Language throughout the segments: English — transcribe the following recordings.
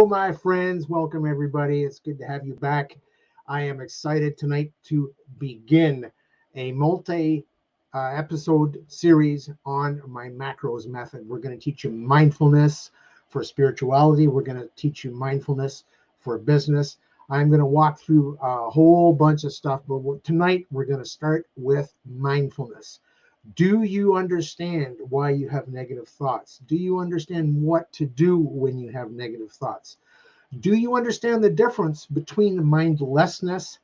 Hello, my friends. Welcome, everybody. It's good to have you back. I am excited tonight to begin a multi-episode series on my macros method. We're going to teach you mindfulness for spirituality. We're going to teach you mindfulness for business. I'm going to walk through a whole bunch of stuff, but tonight we're going to start with mindfulness. Do you understand why you have negative thoughts? Do you understand what to do when you have negative thoughts? Do you understand the difference between mindlessness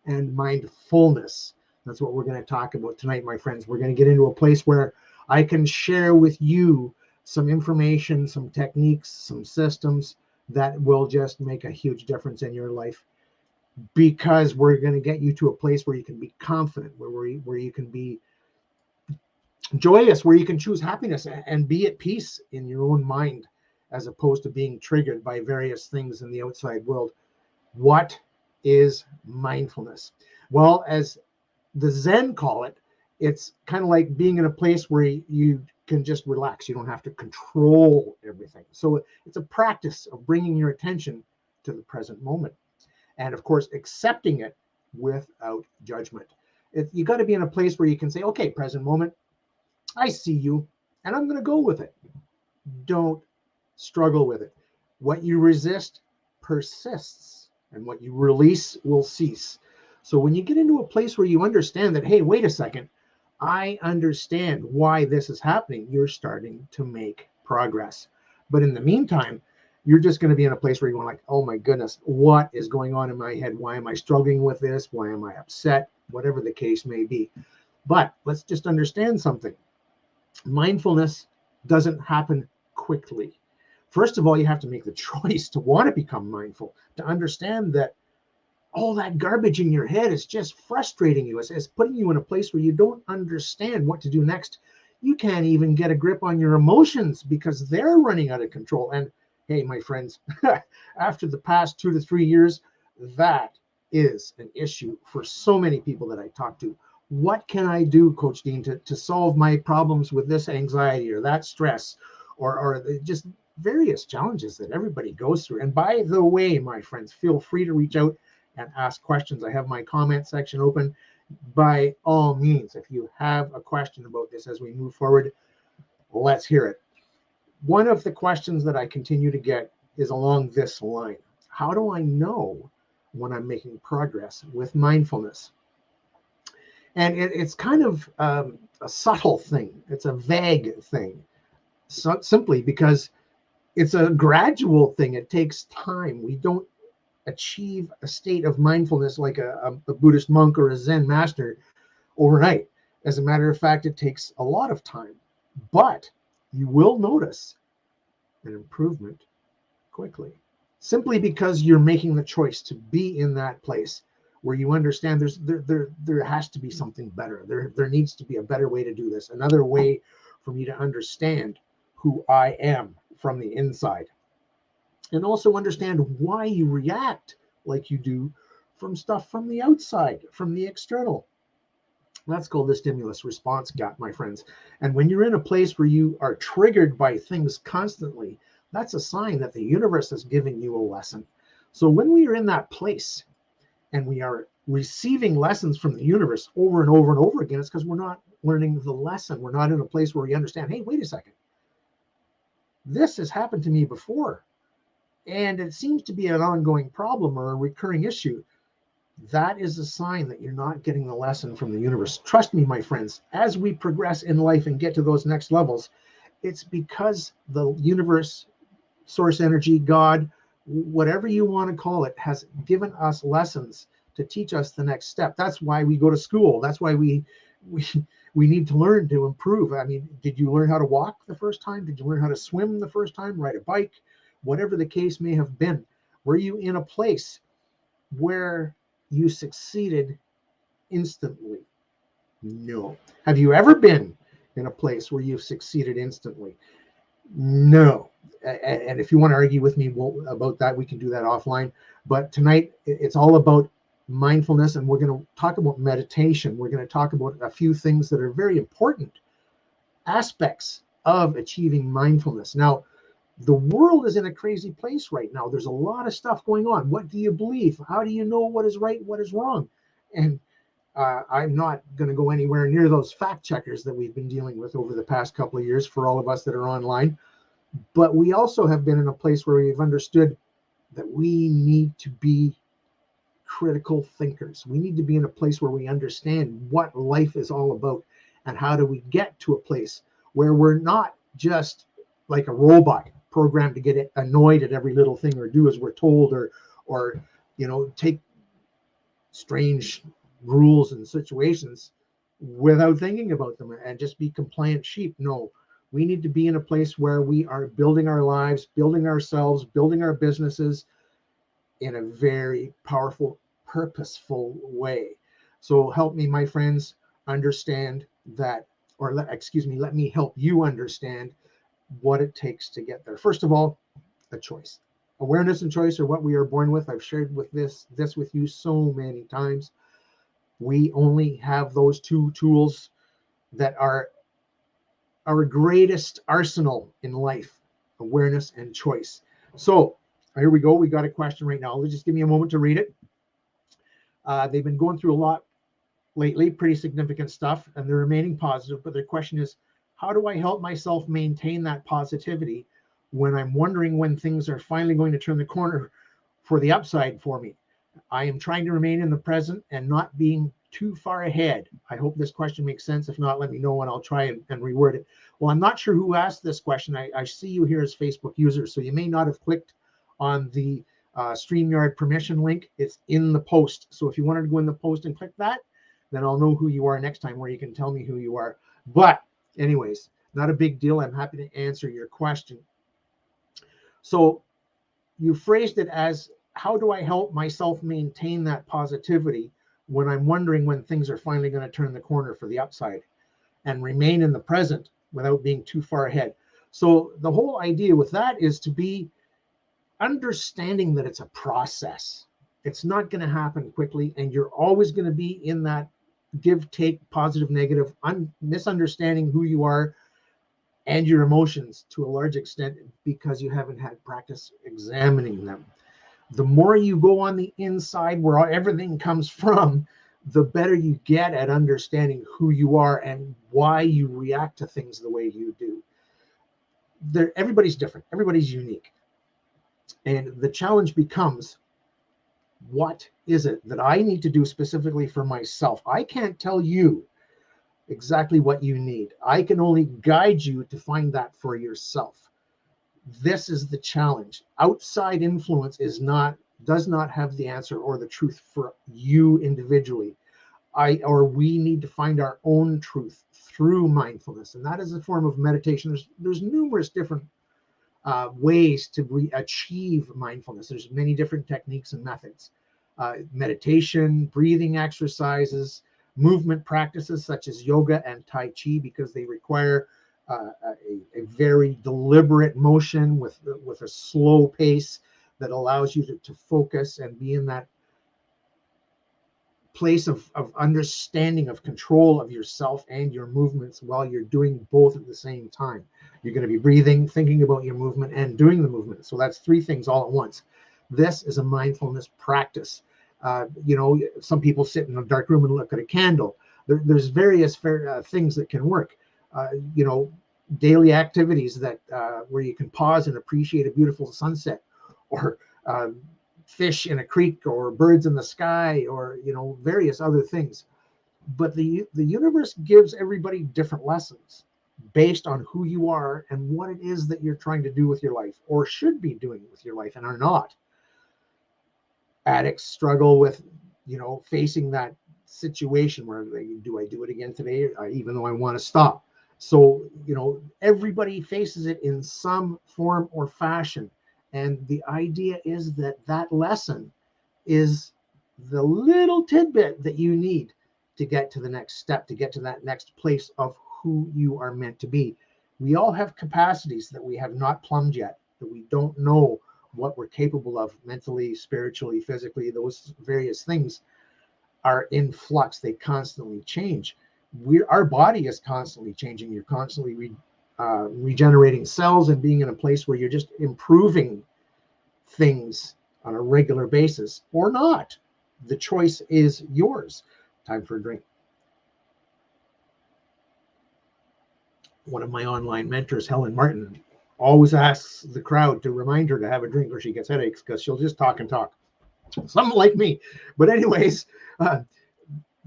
and mindfulness? That's what we're going to talk about tonight, my friends. We're going to get into a place where I can share with you some information, some techniques, some systems that will just make a huge difference in your life, because we're going to get you to a place where you can be confident, where you can be joyous, where you can choose happiness and be at peace in your own mind, as opposed to being triggered by various things in the outside world. What is mindfulness? Well, as the Zen call it, it's kind of like being in a place where you can just relax. You don't have to control everything. So it's a practice of bringing your attention to the present moment, and of course accepting it without judgment. You got to be in a place where you can say, okay, present moment, I see you, and I'm going to go with it. Don't struggle with it. What you resist persists, and what you release will cease. So when you get into a place where you understand that, hey, wait a second, I understand why this is happening, you're starting to make progress. But in the meantime, you're just going to be in a place where you're going like, oh my goodness, what is going on in my head? Why am I struggling with this? Why am I upset? Whatever the case may be. But let's just understand something. Mindfulness doesn't happen quickly. First of all, you have to make the choice to want to become mindful, to understand that all that garbage in your head is just frustrating you. It's putting you in a place where you don't understand what to do next. You can't even get a grip on your emotions because they're running out of control. And hey, my friends, after the past 2 to 3 years, that is an issue for so many people that I talk to. What can I do, Coach Dean, to solve my problems with this anxiety or that stress or just various challenges that everybody goes through? And by the way, my friends, feel free to reach out and ask questions. I have my comment section open. By all means, if you have a question about this as we move forward, let's hear it. One of the questions that I continue to get is along this line. How do I know when I'm making progress with mindfulness? And it's kind of a subtle thing. It's a vague thing, simply because it's a gradual thing. It takes time. We don't achieve a state of mindfulness like a Buddhist monk or a Zen master overnight. As a matter of fact, it takes a lot of time. But you will notice an improvement quickly, simply because you're making the choice to be in that place where you understand there has to be something better. There needs to be a better way to do this, another way for me to understand who I am from the inside, and also understand why you react like you do from stuff from the outside, from the external. That's called the stimulus response gap, my friends. And when you're in a place where you are triggered by things constantly, that's a sign that the universe is giving you a lesson. So when we are in that place and we are receiving lessons from the universe over and over and over again, it's because we're not learning the lesson. We're not in a place where we understand, hey, wait a second. This has happened to me before, and it seems to be an ongoing problem or a recurring issue. That is a sign that you're not getting the lesson from the universe. Trust me, my friends, as we progress in life and get to those next levels, it's because the universe, source energy, God, whatever you want to call it, has given us lessons to teach us the next step. That's why we go to school. That's why we need to learn to improve. I mean, did you learn how to walk the first time? Did you learn how to swim the first time? Ride a bike? Whatever the case may have been. Were you in a place where you succeeded instantly? No. Have you ever been in a place where you've succeeded instantly? No. And if you want to argue with me about that, we can do that offline. But tonight, it's all about mindfulness, and we're going to talk about meditation. We're going to talk about a few things that are very important aspects of achieving mindfulness. Now, The world is in a crazy place right now. There's a lot of stuff going on. What do you believe? How do you know what is right, what is wrong? And I'm not going to go anywhere near those fact checkers that we've been dealing with over the past couple of years for all of us that are online. But we also have been in a place where we've understood that we need to be critical thinkers. We need to be in a place where we understand what life is all about and how do we get to a place where we're not just like a robot programmed to get annoyed at every little thing or do as we're told, or take strange rules and situations without thinking about them and just be compliant sheep. No, we need to be in a place where we are building our lives, building ourselves, building our businesses in a very powerful, purposeful way. So help me, my friends, understand that, or let me help you understand what it takes to get there. First of all, a choice. Awareness and choice are what we are born with. I've shared with this with you so many times. We only have those two tools that are our greatest arsenal in life: awareness and choice. So here we go. We got a question right now. Just give me a moment to read it. They've been going through a lot lately, pretty significant stuff, and they're remaining positive. But their question is, how do I help myself maintain that positivity when I'm wondering when things are finally going to turn the corner for the upside for me? I am trying to remain in the present and not being too far ahead. I hope this question makes sense. If not, let me know and I'll try and reword it. Well, I'm not sure who asked this question. I see you here as Facebook users, so you may not have clicked on the StreamYard permission link. It's in the post. So if you wanted to go in the post and click that, then I'll know who you are next time, where you can tell me who you are. But anyways, not a big deal. I'm happy to answer your question. So you phrased it as, how do I help myself maintain that positivity when I'm wondering when things are finally going to turn the corner for the upside and remain in the present without being too far ahead? So the whole idea with that is to be understanding that it's a process. It's not going to happen quickly, and you're always going to be in that give, take, positive, negative, misunderstanding who you are and your emotions to a large extent because you haven't had practice examining them. The more you go on the inside where everything comes from, the better you get at understanding who you are and why you react to things the way you do. Everybody's different. Everybody's unique. And the challenge becomes, what is it that I need to do specifically for myself? I can't tell you exactly what you need. I can only guide you to find that for yourself. This is the challenge. Outside influence does not have the answer or the truth for you individually. We need to find our own truth through mindfulness, and that is a form of meditation. There's numerous different ways to achieve mindfulness. There's many different techniques and methods. Meditation, breathing exercises, movement practices such as yoga and Tai Chi, because they require a very deliberate motion with a slow pace that allows you to focus and be in that place of understanding, of control of yourself and your movements while you're doing both at the same time. You're going to be breathing, thinking about your movement, and doing the movement. So that's three things all at once. This is a mindfulness practice. Some people sit in a dark room and look at a candle. There's various things that can work. Daily activities that where you can pause and appreciate a beautiful sunset, or fish in a creek, or birds in the sky, or various other things. But the universe gives everybody different lessons based on who you are and what it is that you're trying to do with your life, or should be doing with your life and are not. Addicts struggle with facing that situation where do I do it again today, even though I want to stop? So everybody faces it in some form or fashion. And the idea is that lesson is the little tidbit that you need to get to the next step, to get to that next place of who you are meant to be. We all have capacities that we have not plumbed yet, that we don't know what we're capable of mentally, spiritually, physically. Those various things are in flux. They constantly change. Our body is constantly changing. You're constantly regenerating cells and being in a place where you're just improving things on a regular basis or not. The choice is yours. Time for a drink. One of my online mentors, Helen Martin, always asks the crowd to remind her to have a drink or she gets headaches because she'll just talk and talk. Something like me. But anyways,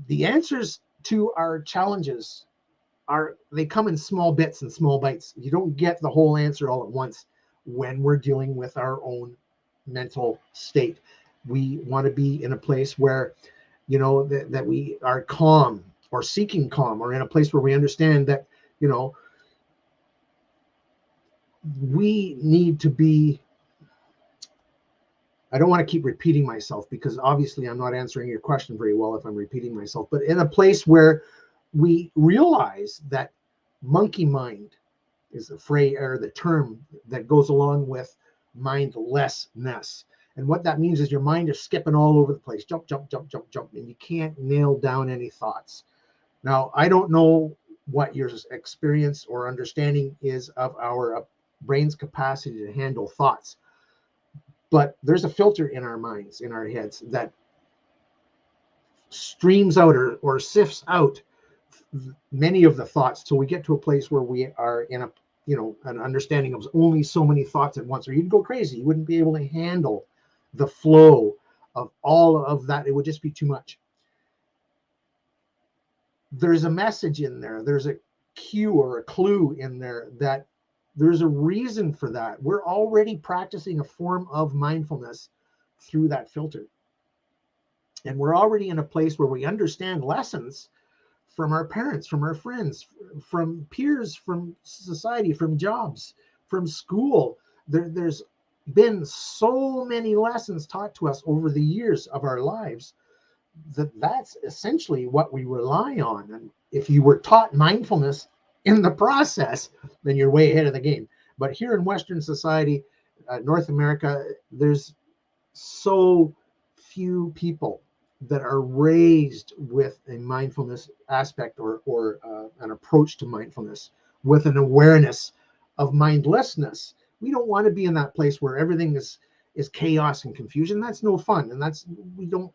the answers to our challenges they come in small bits and small bites. You don't get the whole answer all at once when we're dealing with our own mental state. We want to be in a place where, you know, that we are calm or seeking calm, or in a place where we understand that, you know, we need to be, I don't want to keep repeating myself because obviously I'm not answering your question very well if I'm repeating myself, but in a place where we realize that monkey mind is the phrase or the term that goes along with mindlessness. And what that means is your mind is skipping all over the place, jump, jump, jump, jump, jump, and you can't nail down any thoughts. Now, I don't know what your experience or understanding is of our brain's capacity to handle thoughts, but there's a filter in our minds, in our heads, that streams out or sifts out many of the thoughts till we get to a place where we are in a, you know, an understanding of only so many thoughts at once, or you'd go crazy. You wouldn't be able to handle the flow of all of that. It would just be too much. There's a message in there. There's a cue or a clue in there that there's a reason for that. We're already practicing a form of mindfulness through that filter. And we're already in a place where we understand lessons from our parents, from our friends, from peers, from society, from jobs, from school. There's been so many lessons taught to us over the years of our lives that's essentially what we rely on. And if you were taught mindfulness in the process, then you're way ahead of the game. But here in Western society, North America, there's so few people that are raised with a mindfulness aspect or an approach to mindfulness with an awareness of mindlessness. We don't want to be in that place where everything is chaos and confusion. That's no fun, and we don't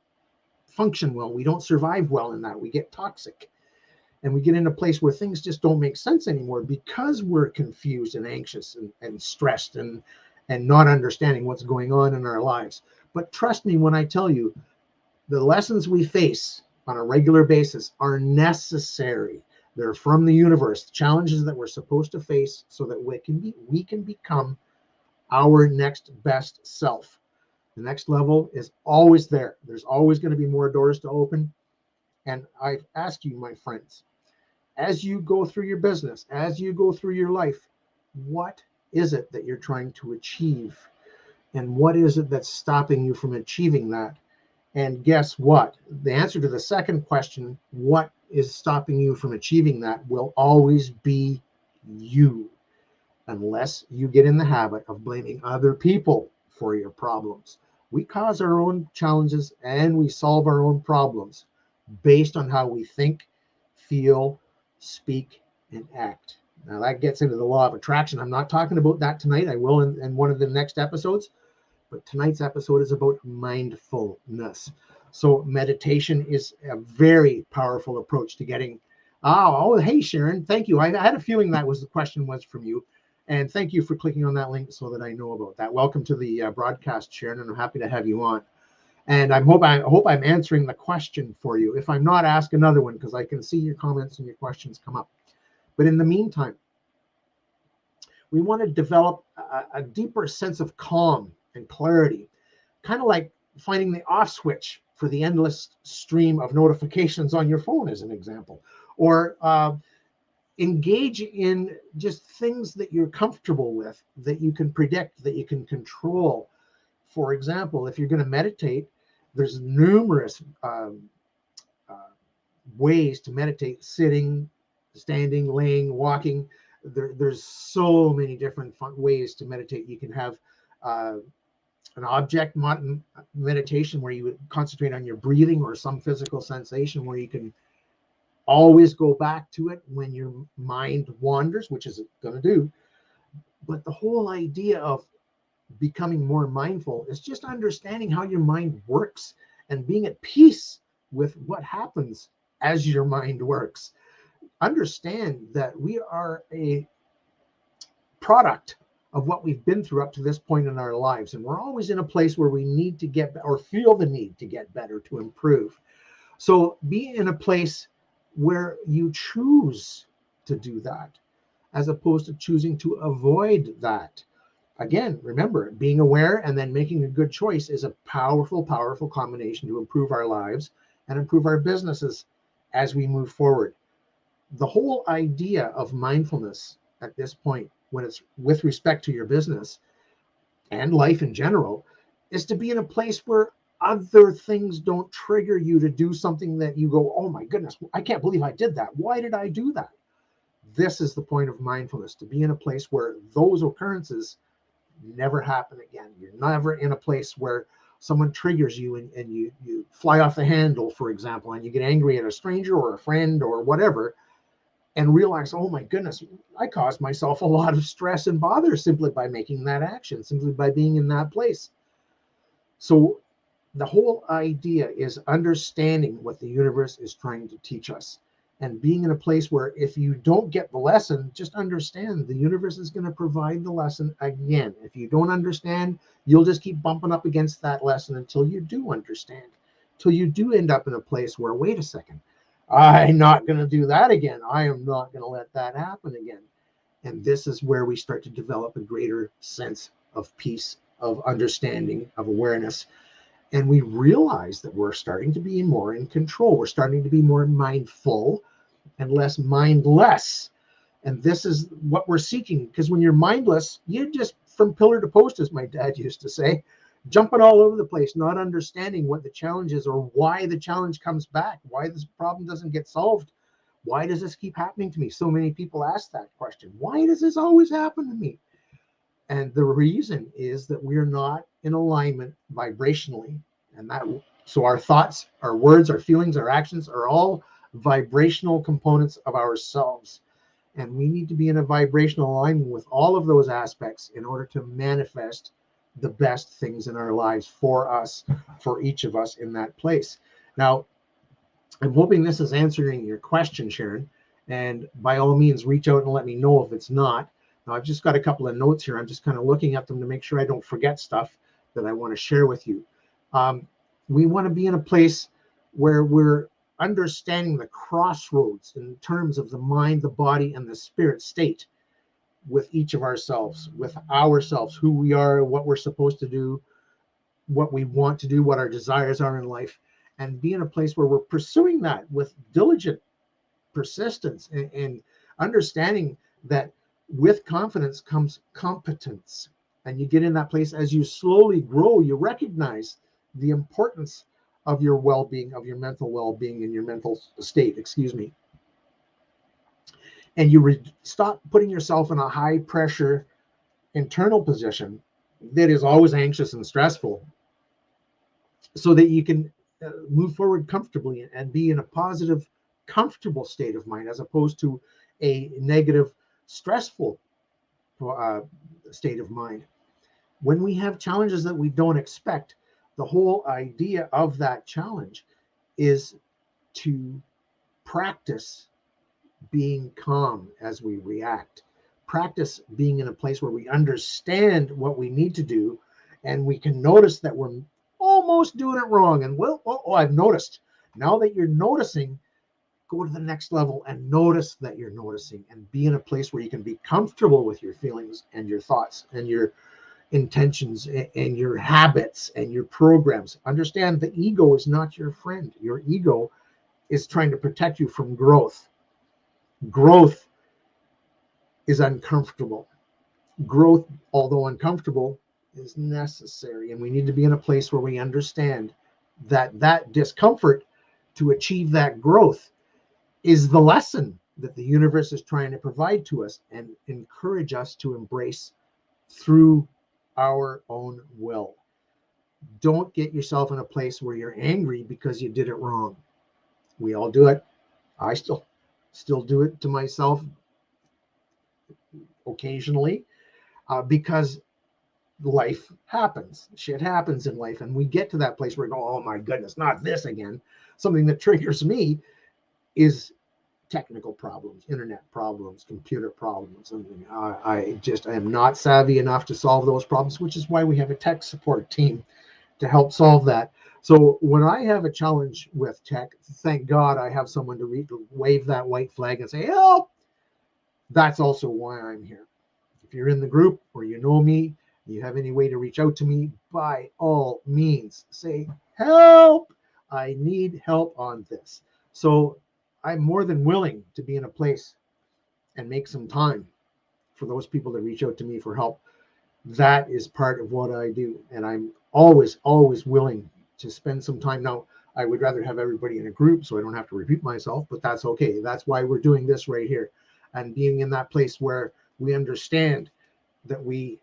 function well. We don't survive well in that. We get toxic, and we get in a place where things just don't make sense anymore because we're confused and anxious and stressed and not understanding what's going on in our lives. But trust me when I tell you, the lessons we face on a regular basis are necessary. They're from the universe, challenges that we're supposed to face so that we can become our next best self. The next level is always there. There's always going to be more doors to open. And I ask you, my friends, as you go through your business, as you go through your life, what is it that you're trying to achieve? And what is it that's stopping you from achieving that? And guess what? The answer to the second question, what is stopping you from achieving that, will always be you, unless you get in the habit of blaming other people for your problems. We cause our own challenges and we solve our own problems based on how we think, feel, speak, and act. Now that gets into the law of attraction. I'm not talking about that tonight. I will in one of the next episodes. But tonight's episode is about mindfulness. So meditation is a very powerful approach to getting, hey, Sharon, thank you. I had a feeling that was the question was from you. And thank you for clicking on that link so that I know about that. Welcome to the broadcast, Sharon, and I'm happy to have you on. And I hope I'm answering the question for you. If I'm not, ask another one because I can see your comments and your questions come up. But in the meantime, we want to develop a deeper sense of calm and clarity, kind of like finding the off switch for the endless stream of notifications on your phone, as an example, or engage in just things that you're comfortable with, that you can predict, that you can control. For example, if you're going to meditate, there's numerous ways to meditate: sitting, standing, laying, walking. There's so many different ways to meditate. You can have an object meditation where you would concentrate on your breathing or some physical sensation where you can Always go back to it when your mind wanders, which is going to do. But the whole idea of becoming more mindful is just understanding how your mind works and being at peace with what happens as your mind works. Understand that we are a product of what we've been through up to this point in our lives. And we're always in a place where we need to get or feel the need to get better, to improve. So be in a place where you choose to do that as opposed to choosing to avoid that. Again, remember, being aware and then making a good choice is a powerful, powerful combination to improve our lives and improve our businesses as we move forward. The whole idea of mindfulness at this point, when it's with respect to your business and life in general, is to be in a place where other things don't trigger you to do something that you go, oh my goodness, I can't believe I did that. Why did I do that? This is the point of mindfulness, to be in a place where those occurrences never happen again. You're never in a place where someone triggers you and you fly off the handle, for example, and you get angry at a stranger or a friend or whatever, and realize, oh my goodness, I caused myself a lot of stress and bother simply by making that action, simply by being in that place. So the whole idea is understanding what the universe is trying to teach us and being in a place where if you don't get the lesson, just understand the universe is going to provide the lesson again. If you don't understand, you'll just keep bumping up against that lesson until you do understand, until you do end up in a place where, wait a second, I'm not going to do that again. I am not going to let that happen again. And this is where we start to develop a greater sense of peace, of understanding, of awareness. And we realize that we're starting to be more in control. We're starting to be more mindful and less mindless. And this is what we're seeking. Because when you're mindless, you just from pillar to post, as my dad used to say, jumping all over the place, not understanding what the challenge is or why the challenge comes back, why this problem doesn't get solved. Why does this keep happening to me? So many people ask that question. Why does this always happen to me? And the reason is that we're not in alignment vibrationally. And that, so our thoughts, our words, our feelings, our actions are all vibrational components of ourselves. And we need to be in a vibrational alignment with all of those aspects in order to manifest the best things in our lives for us, for each of us in that place. Now, I'm hoping this is answering your question, Sharon. And by all means, reach out and let me know if it's not. Now, I've just got a couple of notes here. I'm just kind of looking at them to make sure I don't forget stuff that I want to share with you. We want to be in a place where we're understanding the crossroads in terms of the mind, the body, and the spirit state with each of ourselves, who we are, what we're supposed to do, what we want to do, what our desires are in life, and be in a place where we're pursuing that with diligent persistence and understanding that with confidence comes competence. And you get in that place as you slowly grow, you recognize the importance of your well-being, of your mental well-being and your mental state, and you stop putting yourself in a high pressure internal position that is always anxious and stressful, so that you can move forward comfortably and be in a positive, comfortable state of mind, as opposed to a negative, stressful state of mind. When we have challenges that we don't expect, the whole idea of that challenge is to practice being calm as we react. Practice being in a place where we understand what we need to do, and we can notice that we're almost doing it wrong. And well, I've noticed. Now that you're noticing, go to the next level and notice that you're noticing, and be in a place where you can be comfortable with your feelings and your thoughts and your intentions and your habits and your programs. Understand the ego is not your friend. Your ego is trying to protect you from growth. Growth is uncomfortable. Growth, although uncomfortable, is necessary. And we need to be in a place where we understand that that discomfort to achieve that growth is the lesson that the universe is trying to provide to us and encourage us to embrace through our own will. Don't get yourself in a place where you're angry because you did it wrong. We all do it. I still do it to myself occasionally, because life happens. Shit happens in life, and we get to that place where we go, oh my goodness, not this again. Something that triggers me is technical problems, internet problems, computer problems. And I am not savvy enough to solve those problems, which is why we have a tech support team to help solve that. So when I have a challenge with tech, thank God I have someone to wave that white flag and say, help. That's also why I'm here. If you're in the group or you know me, you have any way to reach out to me, by all means, say, help. I need help on this. So I'm more than willing to be in a place and make some time for those people that reach out to me for help. That is part of what I do. And I'm always willing to spend some time. Now, I would rather have everybody in a group so I don't have to repeat myself, but that's okay. That's why we're doing this right here, and being in that place where we understand that we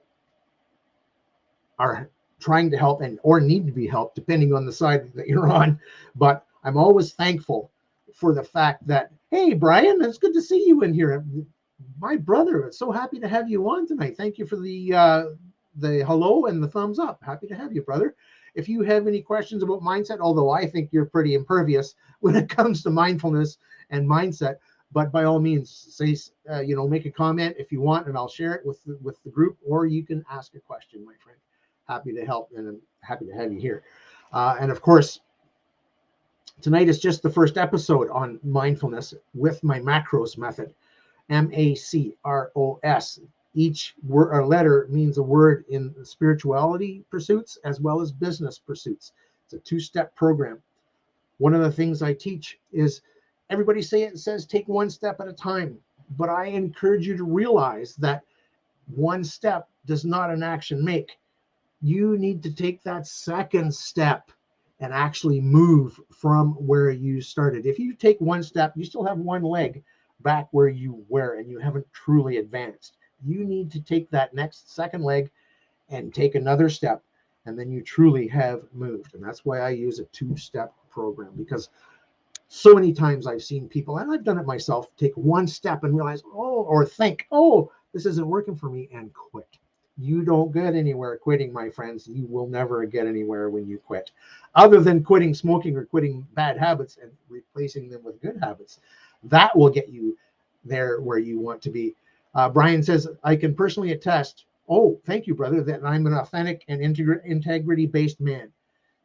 are trying to help and or need to be helped, depending on the side that you're on. But I'm always thankful for the fact that, hey, Brian, it's good to see you in here. My brother, so happy to have you on tonight. Thank you for the hello and the thumbs up. Happy to have you, brother. If you have any questions about mindset, although I think you're pretty impervious when it comes to mindfulness and mindset, but by all means, say, make a comment if you want, and I'll share it with the group, or you can ask a question, my friend. Happy to help, and I'm happy to have you here. And of course, tonight is just the first episode on mindfulness with my M.A.C.R.O.S method. M.A.C.R.O.S. Each word or letter means a word in spirituality pursuits as well as business pursuits. It's a two-step program. One of the things I teach is, everybody says take one step at a time, but I encourage you to realize that one step does not an action make. You need to take that second step and actually move from where you started. If you take one step, you still have one leg back where you were, and you haven't truly advanced. You need to take that next second leg and take another step, and then you truly have moved. And that's why I use a two-step program, because so many times I've seen people, and I've done it myself, take one step and realize, or think, this isn't working for me, and quit. You don't get anywhere quitting, my friends. You will never get anywhere when you quit, other than quitting smoking or quitting bad habits and replacing them with good habits. That will get you there where you want to be. Brian says, I can personally attest, thank you, brother, that I'm an authentic and integrity-based man.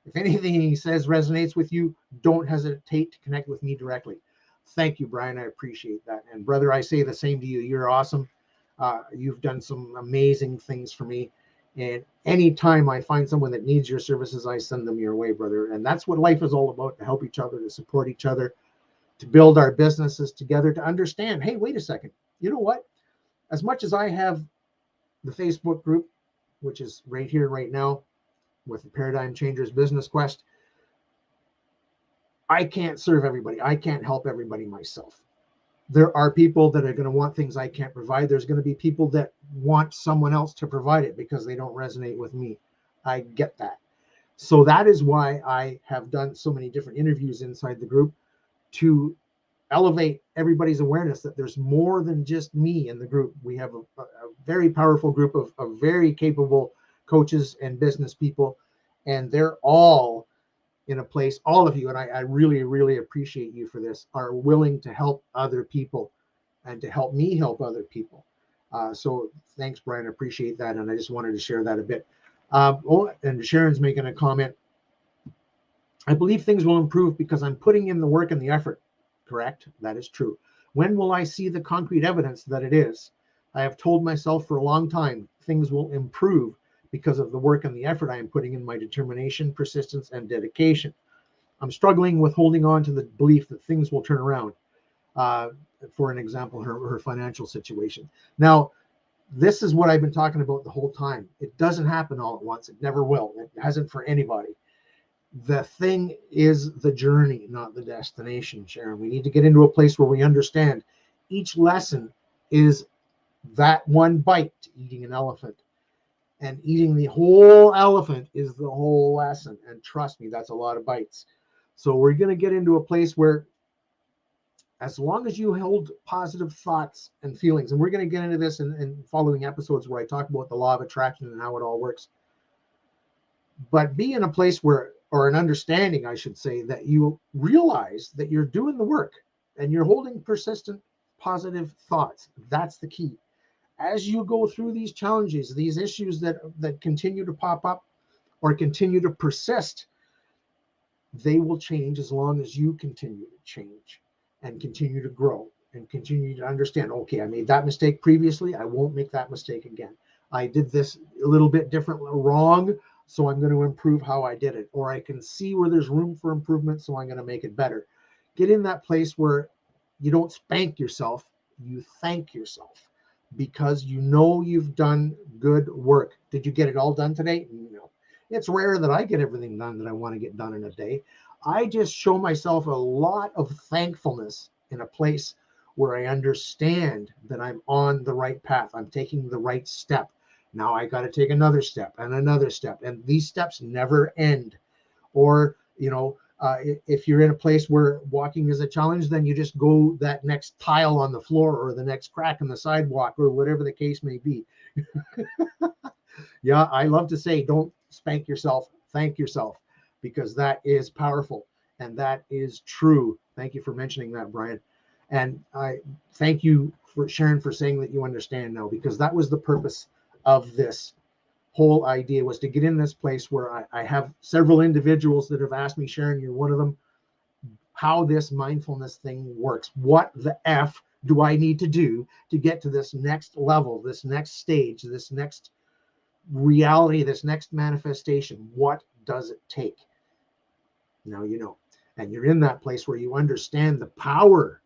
If anything he says resonates with you, don't hesitate to connect with me directly. Thank you, Brian. I appreciate that. And brother, I say the same to you. You're awesome. You've done some amazing things for me. And anytime I find someone that needs your services, I send them your way, brother. And that's what life is all about, to help each other, to support each other, to build our businesses together, to understand, hey, wait a second. You know what? As much as I have the Facebook group, which is right here, right now, with the Paradigm Changers Business Quest, I can't serve everybody. I can't help everybody myself. There are people that are going to want things I can't provide. There's going to be people that want someone else to provide it because they don't resonate with me. I get that. So that is why I have done so many different interviews inside the group, to elevate everybody's awareness that there's more than just me in the group. We have a very powerful group of very capable coaches and business people, and they're all in a place, all of you, and I really, really appreciate you for this, are willing to help other people and to help me help other people. So thanks, Brian. I appreciate that. And I just wanted to share that a bit. And Sharon's making a comment. I believe things will improve because I'm putting in the work and the effort. Correct? That is true. When will I see the concrete evidence that it is? I have told myself for a long time, things will improve because of the work and the effort I am putting in, my determination, persistence, and dedication. I'm struggling with holding on to the belief that things will turn around. For an example, her financial situation. Now, this is what I've been talking about the whole time. It doesn't happen all at once. It never will. It hasn't for anybody. The thing is the journey, not the destination, Sharon. We need to get into a place where we understand each lesson is that one bite to eating an elephant. And eating the whole elephant is the whole lesson. And trust me, that's a lot of bites. So we're going to get into a place where as long as you hold positive thoughts and feelings, and we're going to get into this in following episodes where I talk about the law of attraction and how it all works. But be in a place where, or an understanding, I should say, that you realize that you're doing the work and you're holding persistent positive thoughts. That's the key. As you go through these challenges, these issues that continue to pop up or continue to persist, they will change as long as you continue to change and continue to grow and continue to understand, okay, I made that mistake previously. I won't make that mistake again. I did this a little bit different, wrong, so I'm going to improve how I did it. Or I can see where there's room for improvement, so I'm going to make it better. Get in that place where you don't spank yourself, you thank yourself, because you know you've done good work. Did you get it all done today? No. It's rare that I get everything done that I want to get done in a day. I just show myself a lot of thankfulness in a place where I understand that I'm on the right path. I'm taking the right step. Now I got to take another step and another step. And these steps never end. Or, if you're in a place where walking is a challenge, then you just go that next tile on the floor or the next crack in the sidewalk or whatever the case may be. Yeah, I love to say, don't spank yourself, thank yourself, because that is powerful and that is true. Thank you for mentioning that, Brian. And I thank you for Sharon for saying that you understand now, because that was the purpose of this whole idea, was to get in this place where I have several individuals that have asked me, Sharon, you're one of them, how this mindfulness thing works. What the F do I need to do to get to this next level, this next stage, this next reality, this next manifestation? What does it take? Now you know. And you're in that place where you understand the power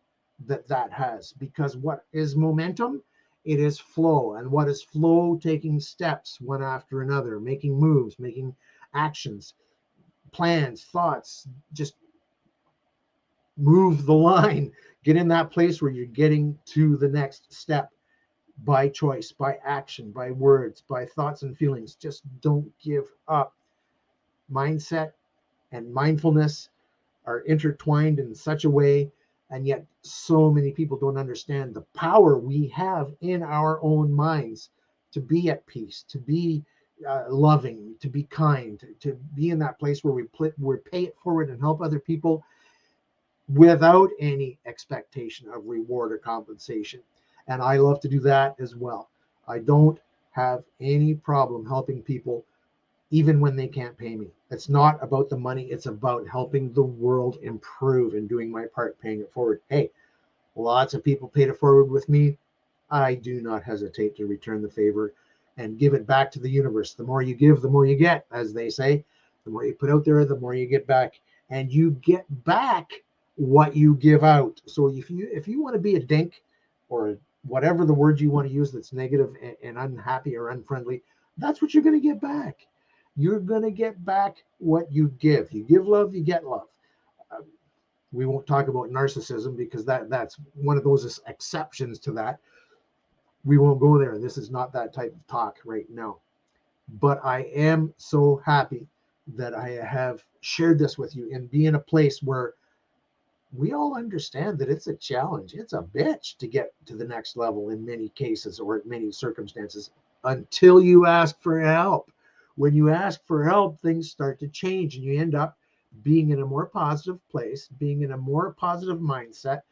that that has, because what is momentum? It is flow. And what is flow? Taking steps one after another, making moves, making actions, plans, thoughts, just move the line. Get in that place where you're getting to the next step by choice, by action, by words, by thoughts and feelings. Just don't give up. Mindset and mindfulness are intertwined in such a way, and yet so many people don't understand the power we have in our own minds to be at peace, to be loving, to be kind, to be in that place where we pay it forward and help other people without any expectation of reward or compensation. And I love to do that as well. I don't have any problem helping people even when they can't pay me. It's not about the money. It's about helping the world improve and doing my part, paying it forward. Hey, lots of people paid it forward with me. I do not hesitate to return the favor and give it back to the universe. The more you give, the more you get, as they say. The more you put out there, the more you get back. And you get back what you give out. So if you want to be a dink, or whatever the word you want to use that's negative and unhappy or unfriendly, that's what you're going to get back. You're going to get back what you give. You give love, you get love. We won't talk about narcissism, because that's one of those exceptions to that. We won't go there. This is not that type of talk right now. But I am so happy that I have shared this with you and be in a place where we all understand that it's a challenge. It's a bitch to get to the next level in many cases or in many circumstances, until you ask for help. When you ask for help, things start to change and you end up being in a more positive place, being in a more positive mindset,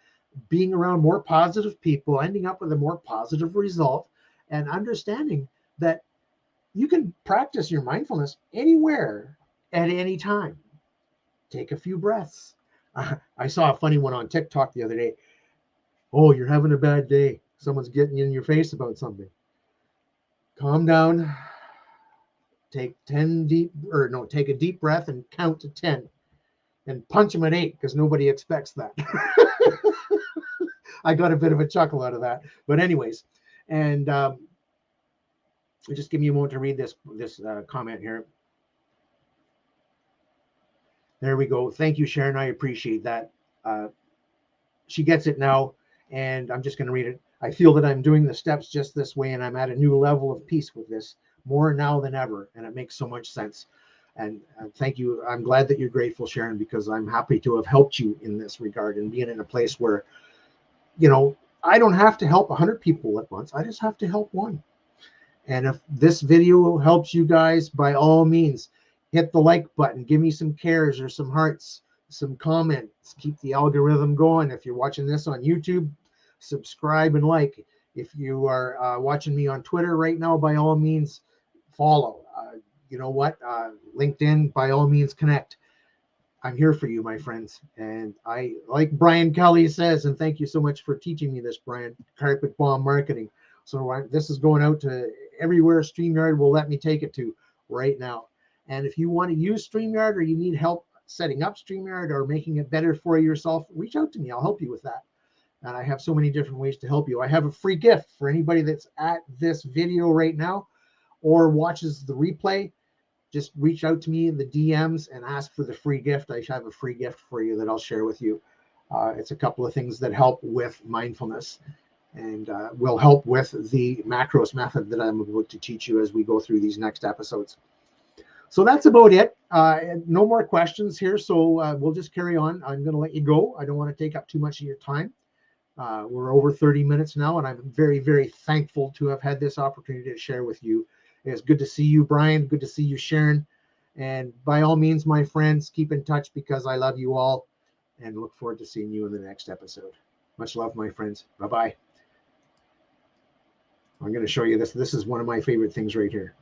being around more positive people, ending up with a more positive result, and understanding that you can practice your mindfulness anywhere at any time. Take a few breaths. I saw a funny one on TikTok the other day. Oh, you're having a bad day. Someone's getting in your face about something. Calm down. Take a deep breath and count to 10 and punch them at 8, because nobody expects that. I got a bit of a chuckle out of that. But anyways, and just give me a moment to read this comment here. There we go. Thank you, Sharon. I appreciate that. She gets it now, and I'm just going to read it. I feel that I'm doing the steps just this way, and I'm at a new level of peace with this, more now than ever, and it makes so much sense. And thank you. I'm glad that you're grateful, Sharon, because I'm happy to have helped you in this regard and being in a place where I don't have to help 100 people at once. I just have to help one. And if this video helps you guys, by all means, hit the like button, give me some cares or some hearts, some comments, keep the algorithm going. If you're watching this on YouTube, subscribe and like. If you are watching me on Twitter right now, by all means, follow. You know what? LinkedIn, by all means, connect. I'm here for you, my friends. And I, like Brian Kelly says, and thank you so much for teaching me this, Brian, carpet bomb marketing. So this is going out to everywhere StreamYard will let me take it to right now. And if you want to use StreamYard or you need help setting up StreamYard or making it better for yourself, reach out to me. I'll help you with that. And I have so many different ways to help you. I have a free gift for anybody that's at this video right now or watches the replay. Just reach out to me in the DMs and ask for the free gift. I have a free gift for you that I'll share with you. It's a couple of things that help with mindfulness and will help with the M.A.C.R.O.S method that I'm about to teach you as we go through these next episodes. So that's about it. No more questions here, so we'll just carry on. I'm going to let you go. I don't want to take up too much of your time. We're over 30 minutes now, and I'm very, very thankful to have had this opportunity to share with you. It's good to see you, Brian. Good to see you, Sharon. And by all means, my friends, keep in touch because I love you all and look forward to seeing you in the next episode. Much love, my friends. Bye-bye. I'm going to show you this. This is one of my favorite things right here.